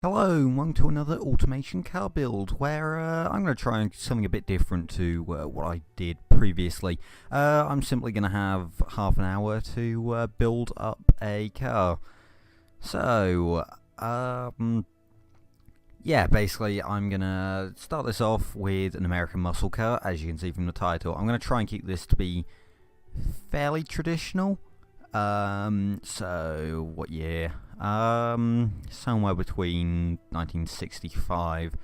Hello, and welcome to another automation car build where I'm going to try something a bit different to what I did previously. I'm simply going to have half an hour to build up a car. So, yeah, basically I'm going to start this off with an American muscle car, as you can see from the title. I'm going to try and keep this to be fairly traditional. So what year? Somewhere between 1965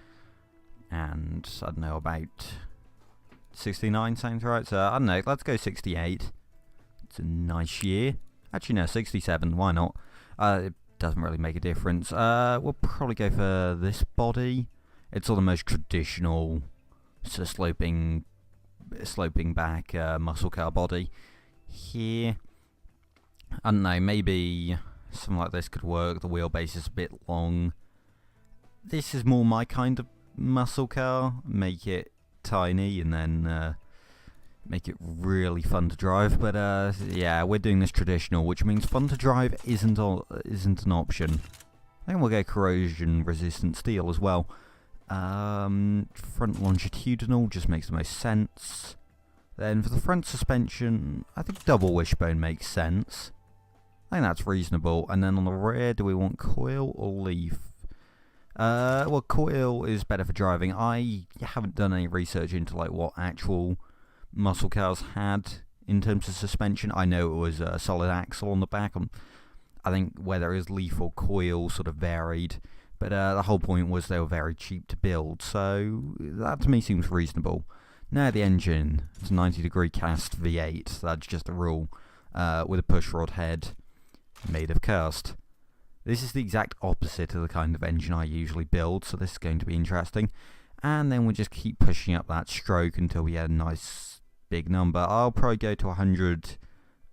and, I don't know, about 69 sounds right. So, I don't know, let's go 68. It's a nice year. Actually, no, 67, why not? It doesn't really make a difference. We'll probably go for this body. It's all the most traditional, so sloping back muscle car body. Here, I don't know, maybe something like this could work. The wheelbase is a bit long. This is more my kind of muscle car. Make it tiny and then make it really fun to drive. But yeah, we're doing this traditional, which means fun to drive isn't an option. I think we'll go corrosion resistant steel as well. Front longitudinal just makes the most sense. Then for the front suspension, I think double wishbone makes sense. I think that's reasonable. And then on the rear, do we want coil or leaf? Well, coil is better for driving. I haven't done any research into like what actual muscle cars had in terms of suspension. I know it was a solid axle on the back. I think whether it was leaf or coil sort of varied. But the whole point was they were very cheap to build. So that to me seems reasonable. Now the engine. It's a 90-degree cast V8. That's just a rule. With a pushrod head. Made of cast. This is the exact opposite of the kind of engine I usually build, so this is going to be interesting. And then we'll just keep pushing up that stroke until we get a nice big number. I'll probably go to 100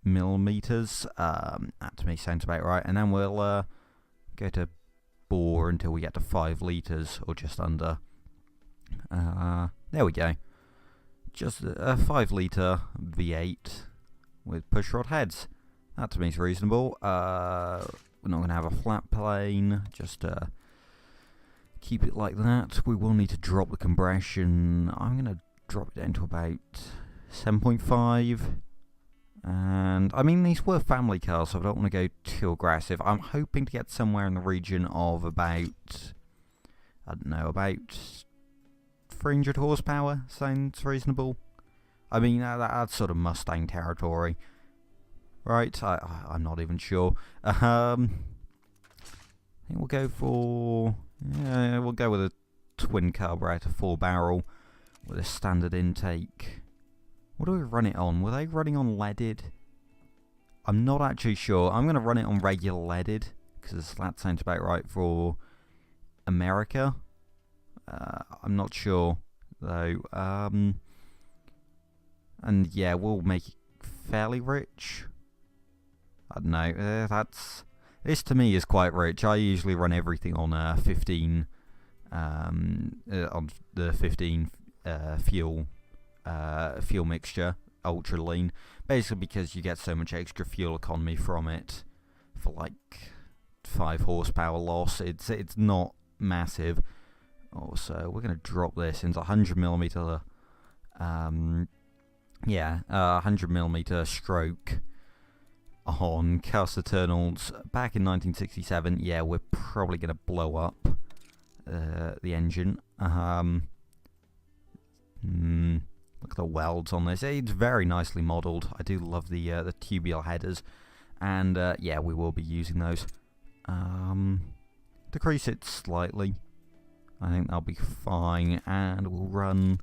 millimeters. That to me sounds about right. And then we'll go to bore until we get to 5 liters or just under. There we go. Just a 5 liter V8 with pushrod heads. That to me is reasonable. We're not going to have a flat plane, just keep it like that. We will need to drop the compression. I'm going to drop it down to about 7.5. And, I mean, these were family cars, so I don't want to go too aggressive. I'm hoping to get somewhere in the region of about, I don't know, about 300 horsepower. Sounds reasonable. I mean, that's sort of Mustang territory. Right, I'm not even sure. I think we'll go for... Yeah, we'll go with a twin carburetor 4-barrel with a standard intake. What do we run it on? Were they running on leaded? I'm not actually sure. I'm going to run it on regular leaded, because that sounds about right for America. I'm not sure, though. And yeah, we'll make it fairly rich. I don't know, this to me is quite rich. I usually run everything on 15, on the 15 fuel mixture, ultra lean, basically because you get so much extra fuel economy from it for like 5 horsepower loss. It's not massive. Also, we're going to drop this into 100 millimeter, 100 millimeter stroke. On cast internals back in 1967, yeah, we're probably going to blow up the engine. Look at the welds on this. It's very nicely modelled. I do love the tubular headers, and yeah, we will be using those. Decrease it slightly. I think that'll be fine, and we'll run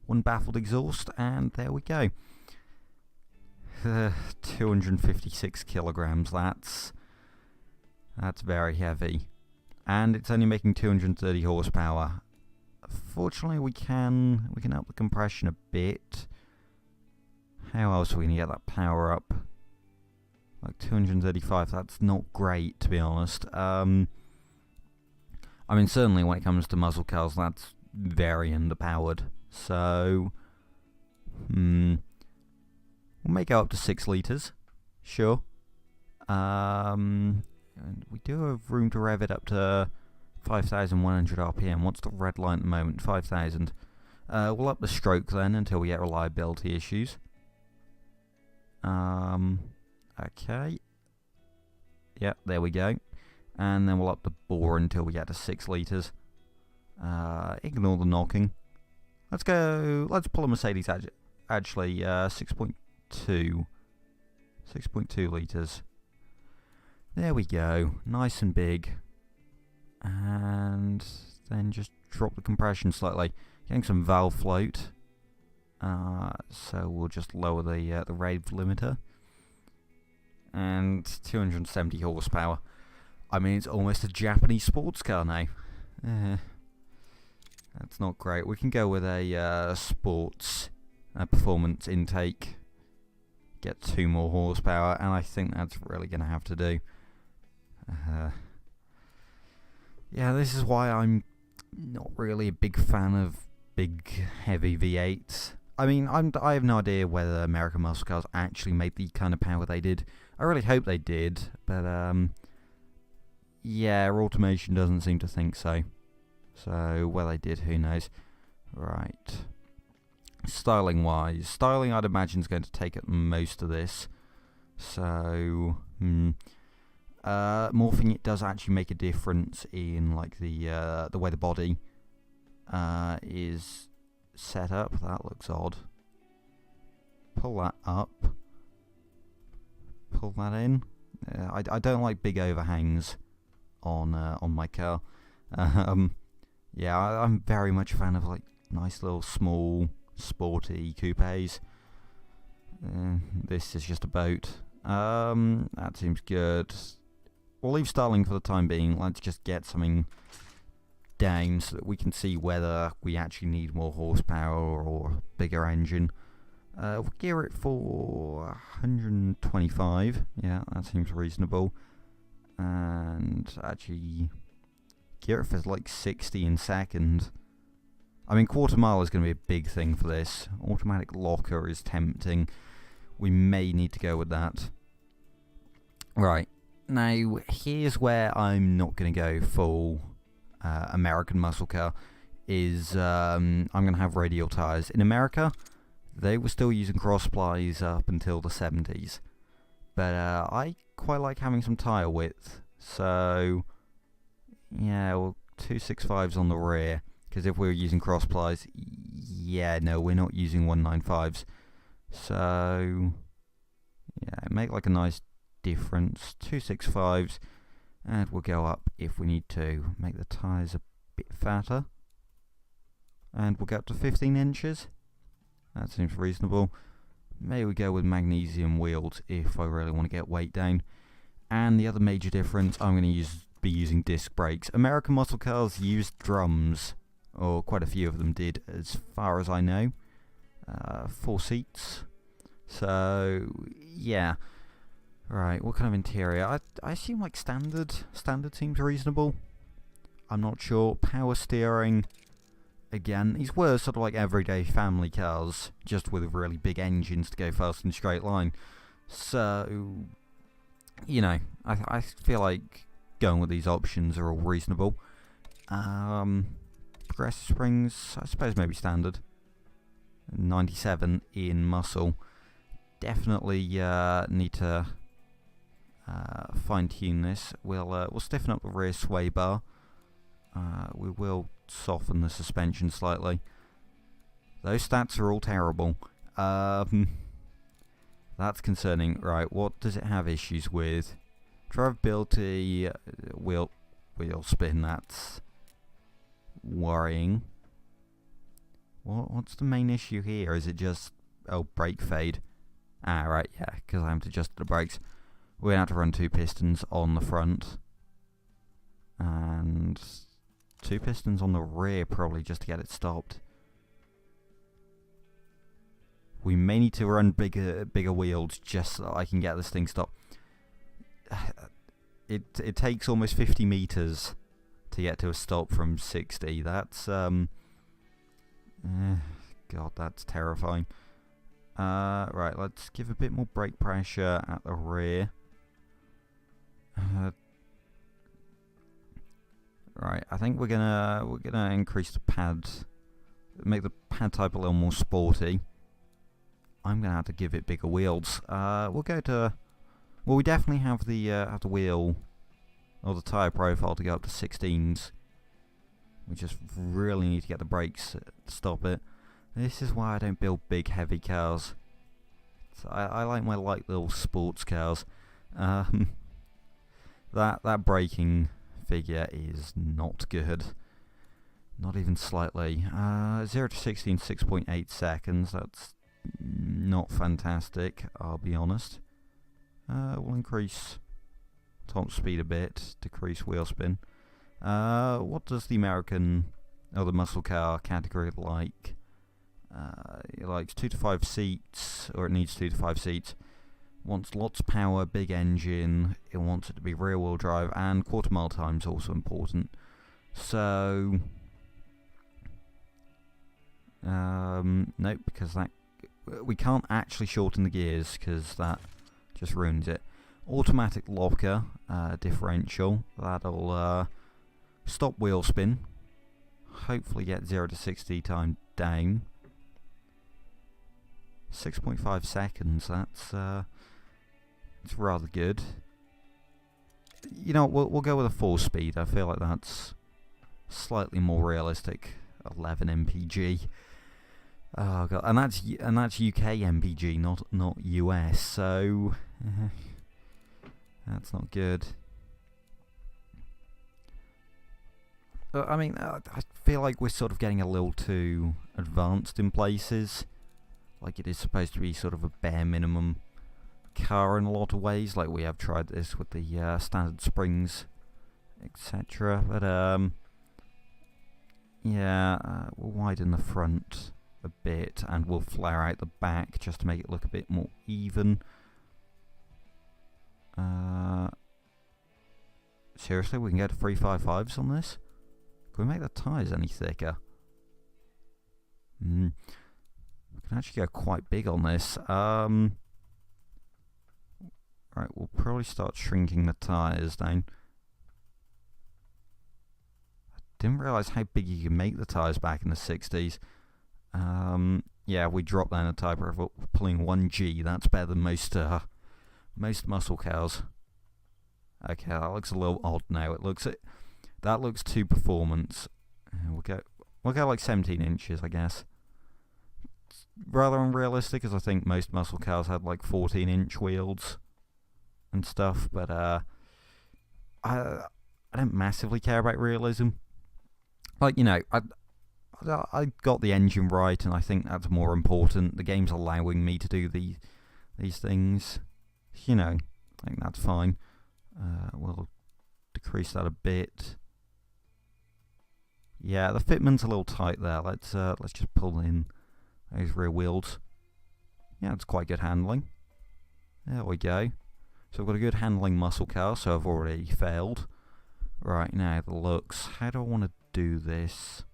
one baffled exhaust, and there we go. 256 kilograms, that's very heavy. And it's only making 230 horsepower. Fortunately, we can up the compression a bit. How else are we going to get that power up? Like 235, that's not great, to be honest. I mean, certainly when it comes to muscle cars, that's very underpowered. So, we'll make it up to 6 litres, sure. And we do have room to rev it up to 5,100 RPM. What's the red line at the moment? 5,000. We'll up the stroke then until we get reliability issues. Okay. Yep, there we go. And then we'll up the bore until we get to 6 litres. Ignore the knocking. Let's go. Let's pull a Mercedes actually 6.2. 6.2 litres. There we go. Nice and big. And then just drop the compression slightly. Getting some valve float. So we'll just lower the rave limiter. And 270 horsepower. I mean, it's almost a Japanese sports car now. That's not great. We can go with a sports performance intake. Get 2 more horsepower, and I think that's really going to have to do. Yeah, this is why I'm not really a big fan of big, heavy V8s. I mean, I have no idea whether American muscle cars actually made the kind of power they did. I really hope they did, but yeah, automation doesn't seem to think so. So, well, they did, who knows. Right. Styling-wise, I'd imagine is going to take up most of this. So, morphing it does actually make a difference in like the way the body is set up. That looks odd. Pull that up. Pull that in. I don't like big overhangs on my car. Yeah, I'm very much a fan of like nice little small sporty coupes. This is just a boat. That seems good. We'll leave styling for the time being. Let's just get something down so that we can see whether we actually need more horsepower or bigger engine. We'll gear it for 125. Yeah, that seems reasonable. And actually gear it for like 60 in second. I mean, quarter mile is going to be a big thing for this. Automatic locker is tempting. We may need to go with that. Right. Now, here's where I'm not going to go full American muscle car. I'm going to have radial tyres. In America, they were still using cross plies up until the 70s. But I quite like having some tyre width. So, yeah, well, 265s on the rear. Because if we were using cross plies, yeah, no, we're not using 195s. So, yeah, make like a nice difference. 265s, and we'll go up if we need to. Make the tyres a bit fatter. And we'll go up to 15 inches. That seems reasonable. Maybe we go with magnesium wheels if I really want to get weight down. And the other major difference, I'm going to be using disc brakes. American muscle cars used drums, or quite a few of them did, as far as I know. 4 seats. So, yeah. Right, what kind of interior? I assume like standard. Standard seems reasonable. I'm not sure. Power steering. Again, these were sort of like everyday family cars, just with really big engines to go fast in a straight line. So, you know, I feel like going with these options are all reasonable. Progressive springs, I suppose maybe standard. 97 in muscle. Definitely need to fine-tune this. We'll stiffen up the rear sway bar. We will soften the suspension slightly. Those stats are all terrible. That's concerning. Right, what does it have issues with? Drivability, wheel spin, that's worrying. What's the main issue here? Is it just, brake fade? Ah, right, yeah, because I haven't adjusted the brakes. We're going to have to run 2 pistons on the front. And 2 pistons on the rear, probably, just to get it stopped. We may need to run bigger wheels just so that I can get this thing stopped. It takes almost 50 meters to get to a stop from 60. That's God, that's terrifying. Right, let's give a bit more brake pressure at the rear. Right, I think we're gonna increase the pad, make the pad type a little more sporty. I'm gonna have to give it bigger wheels. We'll go to, well, we definitely have the wheel or the tire profile to go up to 16s. We just really need to get the brakes to stop it. This is why I don't build big, heavy cars. So I like my light little sports cars. That braking figure is not good. Not even slightly. 0 to 60 in 6.8 seconds. That's not fantastic, I'll be honest. We'll increase top speed a bit, decrease wheel spin. What does the American, or the muscle car category like? It likes 2 to 5 seats, or it needs 2 to 5 seats. Wants lots of power, big engine. It wants it to be rear wheel drive, and quarter mile time is also important. So, nope, because that we can't actually shorten the gears because that just ruins it. Automatic locker differential, that'll stop wheel spin. Hopefully get 0 to 60 time down. 6.5 seconds. It's rather good. You know, we'll go with a 4-speed. I feel like that's slightly more realistic. 11 mpg. Oh god, and that's UK mpg, not US. So that's not good. I mean, I feel like we're sort of getting a little too advanced in places. Like it is supposed to be sort of a bare minimum car in a lot of ways. Like we have tried this with the standard springs, etc. But yeah, we'll widen the front a bit and we'll flare out the back just to make it look a bit more even. Seriously, we can go to 355s on this? Can we make the tyres any thicker? We can actually go quite big on this. Right, we'll probably start shrinking the tyres down. I didn't realise how big you can make the tyres back in the 60s. Yeah, we dropped down the tyre profile, pulling 1G. That's better than most muscle cars. Okay, that looks a little odd now. That looks too performance. We'll go like 17 inches, I guess. It's rather unrealistic, as I think most muscle cars had like 14-inch wheels and stuff. But I don't massively care about realism. Like, you know, I got the engine right, and I think that's more important. The game's allowing me to do these things. You know, I think that's fine. We'll decrease that a bit. Yeah, the fitment's a little tight there. Let's just pull in those rear wheels. Yeah, it's quite good handling. There we go. So we've got a good handling muscle car, so I've already failed. Right, now the looks. How do I want to do this?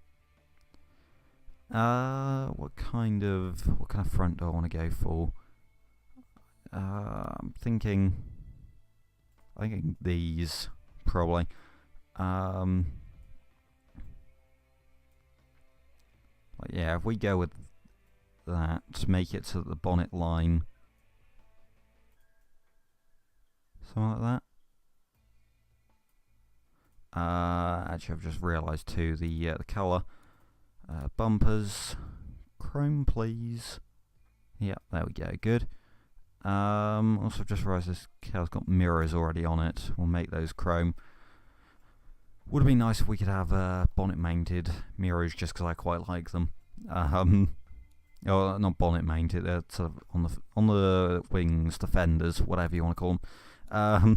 What kind of front do I want to go for? I'm thinking these probably. Yeah, if we go with that, make it so that the bonnet line, something like that. Actually, I've just realised too the colour. Bumpers, chrome, please. Yeah, there we go. Good. Also, just realised this car's got mirrors already on it. We'll make those chrome. Would have been nice if we could have bonnet-mounted mirrors, just because I quite like them. Or not bonnet-mounted. They're sort of on the wings, the fenders, whatever you want to call them. I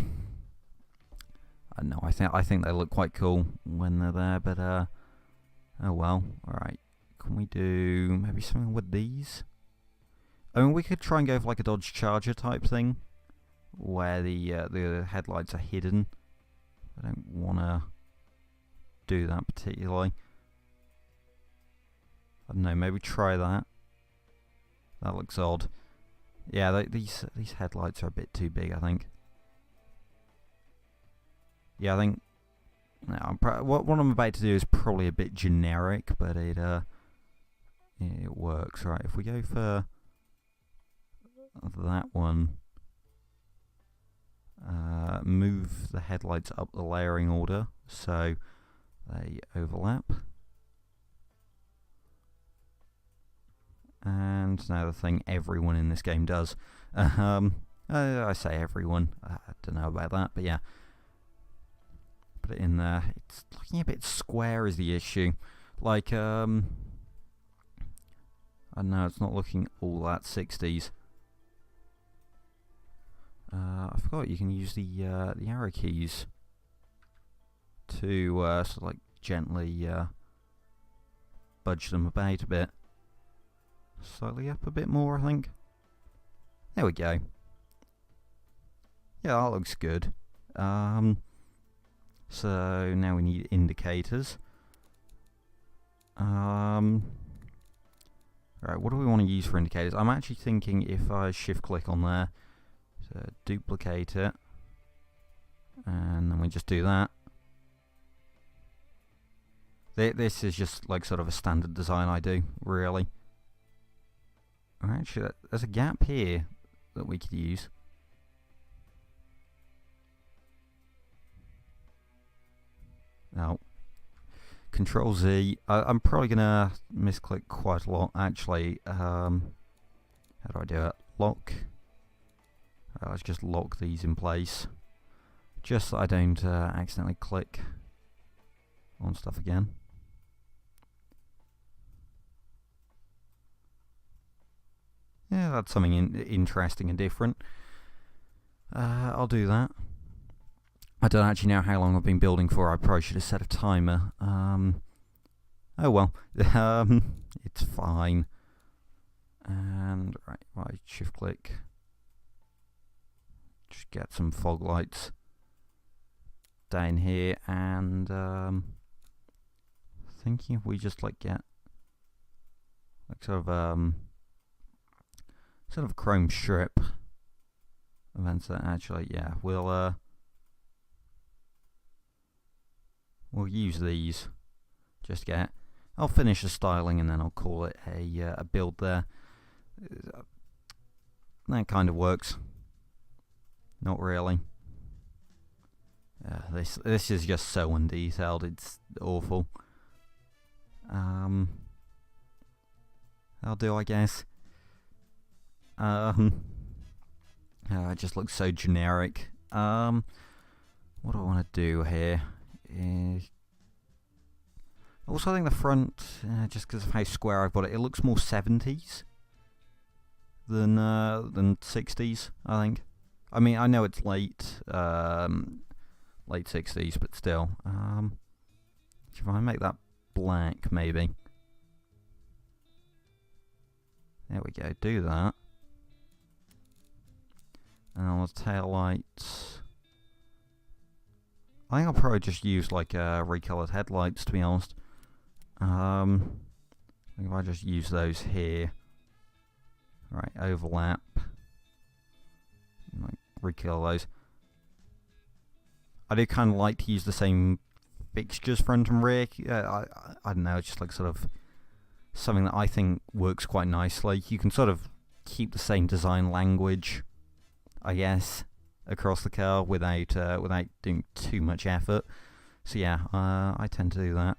don't know. I think they look quite cool when they're there, but oh well. All right. Can we do maybe something with these? I mean, we could try and go for like a Dodge Charger type thing, where the headlights are hidden. I don't want to do that particularly. I don't know, maybe try that. That looks odd. Yeah, these headlights are a bit too big, I think. Yeah, I think Now, what I'm about to do is probably a bit generic, but it works. Right, if we go for that one, move the headlights up the layering order so they overlap. And now the thing everyone in this game does. I say everyone, I don't know about that, but yeah. Put it in there. It's looking a bit square is the issue. Like, I don't know, it's not looking all that 60s. I forgot you can use the arrow keys to sort of like gently budge them about a bit. Slightly up a bit more, I think. There we go. Yeah, that looks good. So now we need indicators. Right, what do we want to use for indicators? I'm actually thinking if I shift click on there, so duplicate it, and then we just do that. This is just like sort of a standard design I do, really. Actually, there's a gap here that we could use. Now, Control Z. I'm probably gonna misclick quite a lot. Actually, how do I do it? Lock. Right, let's just lock these in place, just so I don't accidentally click on stuff again. Yeah, that's something interesting and different. I'll do that. I don't actually know how long I've been building for. I probably should have set a timer. Oh well. It's fine. And right, shift click. Just get some fog lights down here, and thinking if we just like get like sort of a chrome strip, events that actually, yeah, we'll use these. Just get. I'll finish the styling and then I'll call it a build there. That kind of works. Not really. This is just so undetailed. It's awful. I'll do, I guess. It just looks so generic. What do I want to do here? Also, I think the front, just because of how square I've got it, it looks more 70s than 60s. I think. I mean, I know it's late 60s, but still. If I make that black, maybe. There we go. Do that. And on the tail lights, I think I'll probably just use like recolored headlights, to be honest. I think if I just use those here, right, overlap, and like recolor those. I do kind of like to use the same fixtures front and rear. I don't know, it's just like sort of something that I think works quite nicely. You can sort of keep the same design language, I guess, across the car without doing too much effort. So yeah, I tend to do that.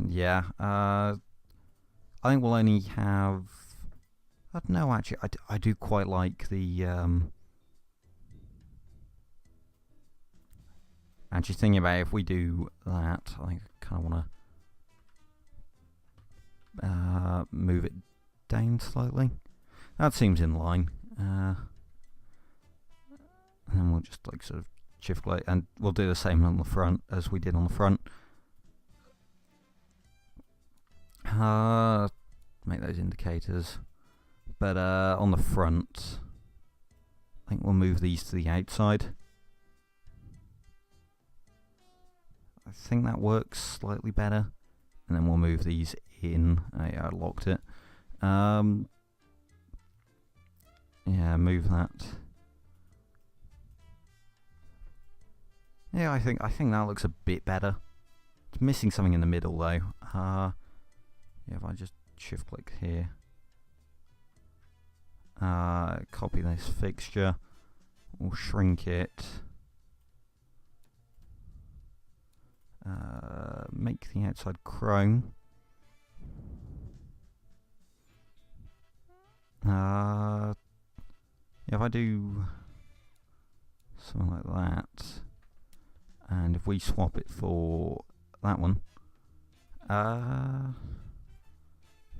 Yeah, I think we'll only have. I don't know. Actually, I do quite like the. Actually, thinking about it, if we do that, I think I kind of want to move it down slightly. That seems in line. And then we'll just like sort of shift light, and we'll do the same on the front as we did on the front. Make those indicators, but on the front, I think we'll move these to the outside. I think that works slightly better, and then we'll move these in. Yeah, I locked it. Yeah, move that. Yeah, I think that looks a bit better. It's missing something in the middle though. Yeah, if I just shift click here. Copy this fixture. We'll shrink it. Make the outside chrome. Yeah, if I do something like that, and if we swap it for that one,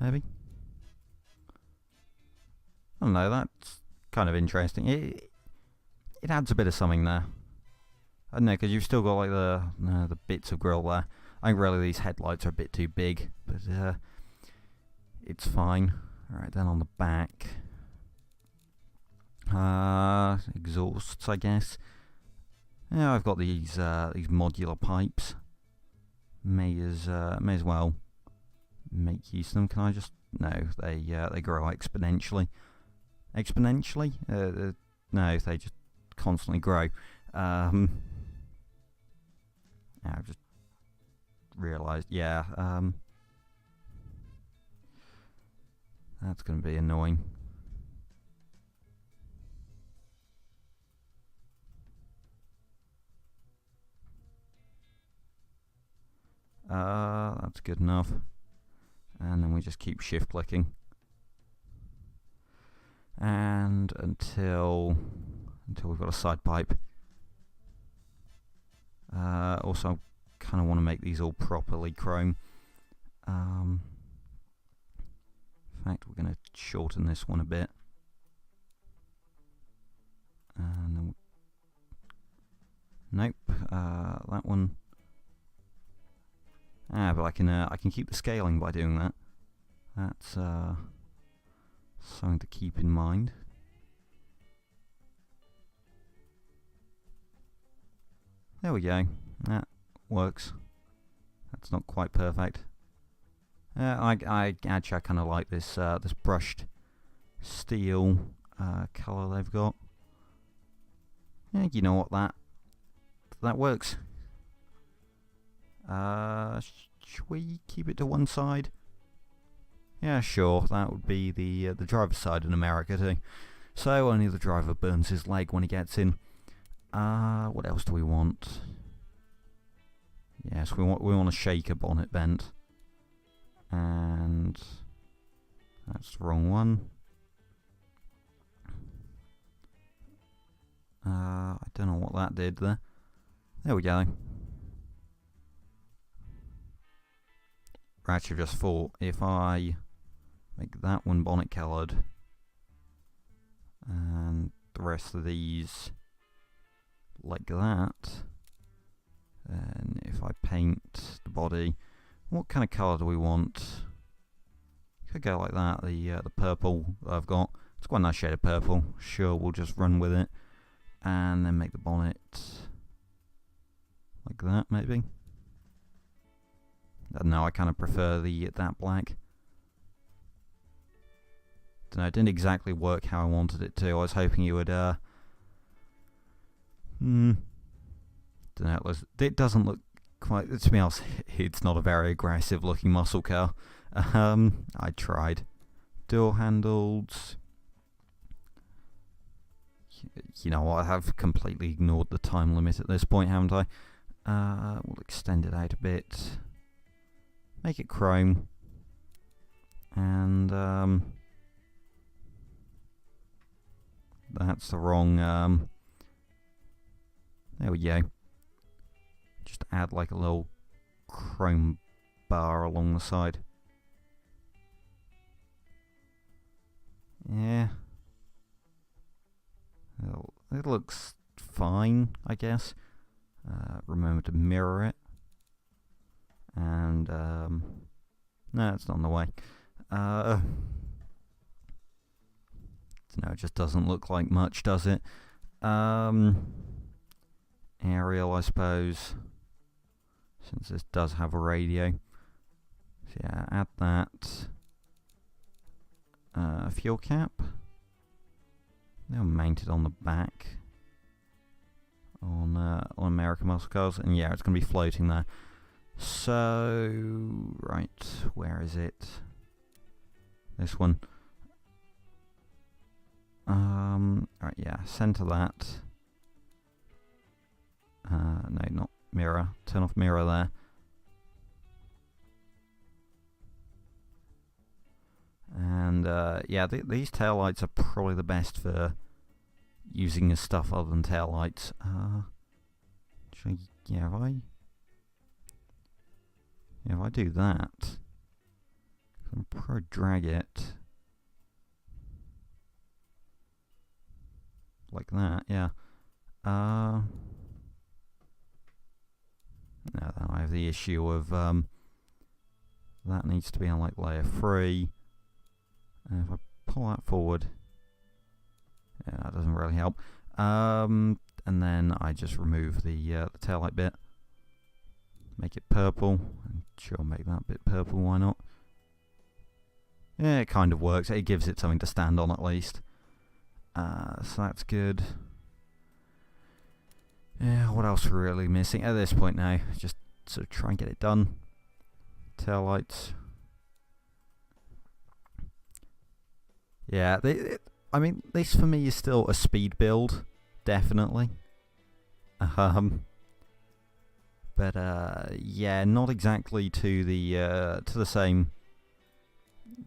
maybe? I don't know, that's kind of interesting. It adds a bit of something there. I don't know, because you've still got like the bits of grill there. I think really these headlights are a bit too big, but it's fine. Alright, then on the back, exhausts, I guess. Yeah, I've got these modular pipes. May as well make use of them. Can I just? No, they grow exponentially. Exponentially? No, they just constantly grow. I've just realised. Yeah. That's going to be annoying. That's good enough. And then we just keep shift clicking. And until we've got a side pipe. Also, I kind of want to make these all properly chrome. In fact, we're going to shorten this one a bit. And then nope, that one. But I can keep the scaling by doing that. That's something to keep in mind. There we go. That works. That's not quite perfect. I actually kind of like this this brushed steel colour they've got. Yeah, you know what, that works. Should we keep it to one side? Yeah, sure. That would be the driver's side in America too. So only the driver burns his leg when he gets in. What else do we want? Yes, we want a shaker bonnet vent. And that's the wrong one. I don't know what that did there. There we go. I actually just thought if I make that one bonnet coloured and the rest of these like that, and if I paint the body, what kind of colour do we want? Could go like that. The purple that I've got, it's quite a nice shade of purple. Sure, we'll just run with it, and then make the bonnet like that, maybe. I don't know. I kind of prefer that black. Don't know. It didn't exactly work how I wanted it to. I was hoping you would. Don't know. It doesn't look quite. To be honest, it's not a very aggressive looking muscle car. I tried. Door handles. You know what? I have completely ignored the time limit at this point, haven't I? We'll extend it out a bit. Make it chrome. And that's the wrong. There we go. Just add like a little chrome bar along the side. Yeah. It looks fine, I guess. Remember to mirror it. And no, it's not in the way. No, it just doesn't look like much, does it? Aerial, I suppose, since this does have a radio. So yeah, add that. Fuel cap. They're mounted on the back on American muscle cars, and yeah, it's going to be floating there. So, right, where is it? This one. Right, yeah, center that. No, not mirror. Turn off mirror there. And yeah, these taillights are probably the best for using as stuff other than taillights. Yeah, if I do that, I'll probably drag it like that. Yeah. No, then I have the issue of that needs to be on like layer 3. And if I pull that forward, yeah, that doesn't really help. And then I just remove the taillight bit, make it purple, and sure, make that bit purple, why not? Yeah, it kind of works. It gives it something to stand on at least. So that's good. Yeah, what else are we really missing at this point now? Just sort of try and get it done. Taillights. Yeah, I mean, this for me is still a speed build, definitely. But yeah, not exactly to the same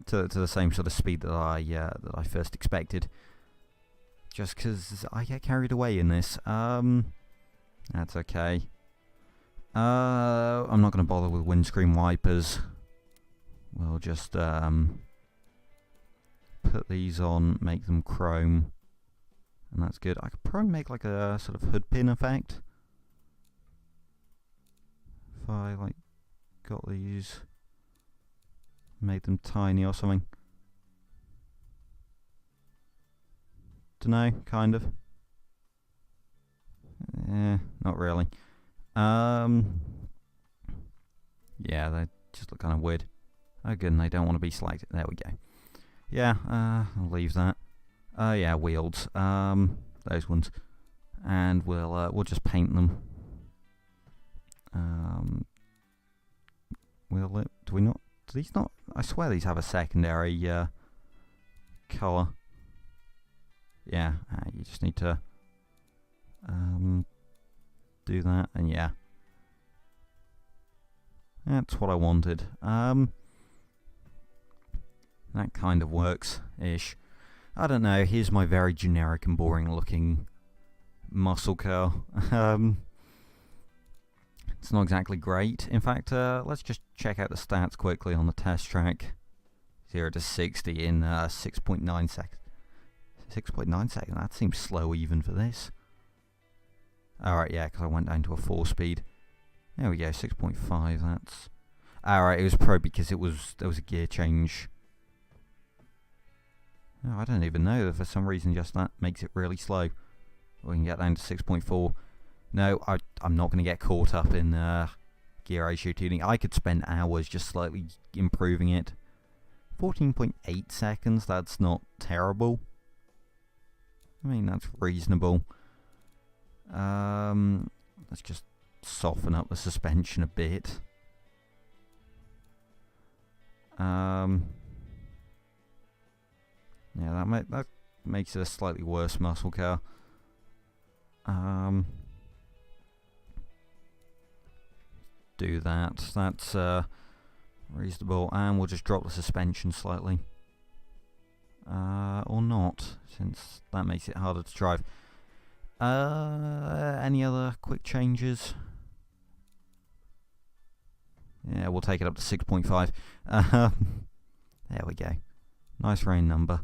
sort of speed that I first expected. Just because I get carried away in this. That's okay. I'm not going to bother with windscreen wipers. We'll just put these on, make them chrome, and that's good. I could probably make like a sort of hood pin effect. If I like got these, made them tiny or something. Dunno, kind of. Not really. Yeah, they just look kind of weird. Oh good, and they don't want to be selected. There we go. Yeah, I'll leave that. Yeah, wheels. Those ones. And we'll just paint them. Do we not? Do these not? I swear these have a secondary colour. Yeah, you just need to do that, and yeah. That's what I wanted. That kind of works-ish. I don't know, here's my very generic and boring looking muscle car. It's not exactly great. In fact, let's just check out the stats quickly on the test track. 0 to 60 in 6.9 seconds. 6.9 seconds, that seems slow even for this. Alright, yeah, because I went down to a 4-speed. There we go, 6.5, that's... Alright, it was probably because there was a gear change. Oh, I don't even know, for some reason just that makes it really slow. We can get down to 6.4. No, I'm not going to get caught up in gear ratio tuning. I could spend hours just slightly improving it. 14.8 seconds, that's not terrible. I mean, that's reasonable. Let's just soften up the suspension a bit. Yeah, that makes it a slightly worse muscle car. Do that. That's reasonable, and we'll just drop the suspension slightly. Or not, since that makes it harder to drive. Any other quick changes? Yeah, we'll take it up to 6.5. There we go. Nice rain number.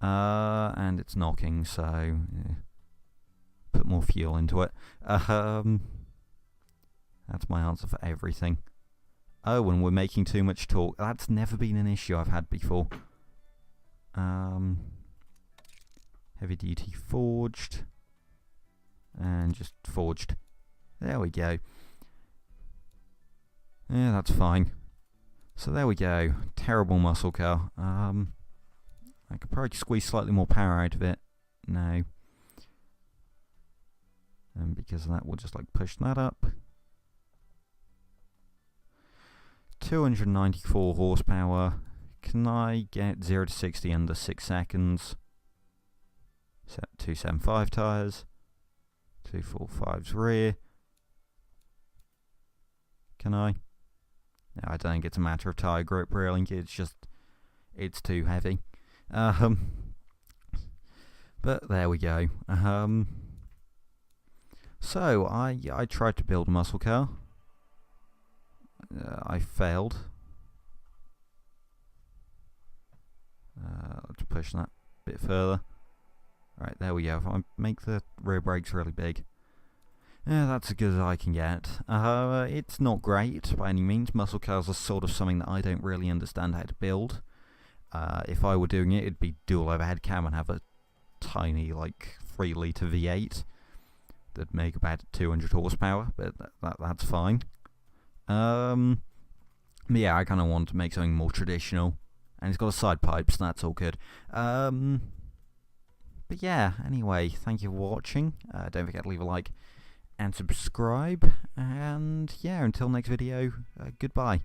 And it's knocking, so yeah. Put more fuel into it. That's my answer for everything. Oh, and we're making too much torque. That's never been an issue I've had before. Heavy duty forged. And just forged. There we go. Yeah, that's fine. So there we go. Terrible muscle car. I could probably squeeze slightly more power out of it. No. And because of that, we'll just like push that up. 294 horsepower. Can I get 0 to 60 under 6 seconds? 275 tyres. 245's rear. Can I? No, I don't think it's a matter of tyre grip really. It's just, it's too heavy. But there we go. So I tried to build a muscle car. I failed. Let's push that a bit further. Right, there we go. If I make the rear brakes really big. Yeah, that's as good as I can get. It's not great by any means. Muscle cars are sort of something that I don't really understand how to build. If I were doing it, it'd be dual overhead cam and have a tiny, like, 3-litre V8 that'd make about 200 horsepower, but that's fine. Yeah, I kind of want to make something more traditional, and it's got a side pipe, so that's all good. But yeah, anyway, thank you for watching. Don't forget to leave a like and subscribe, and yeah, until next video, goodbye.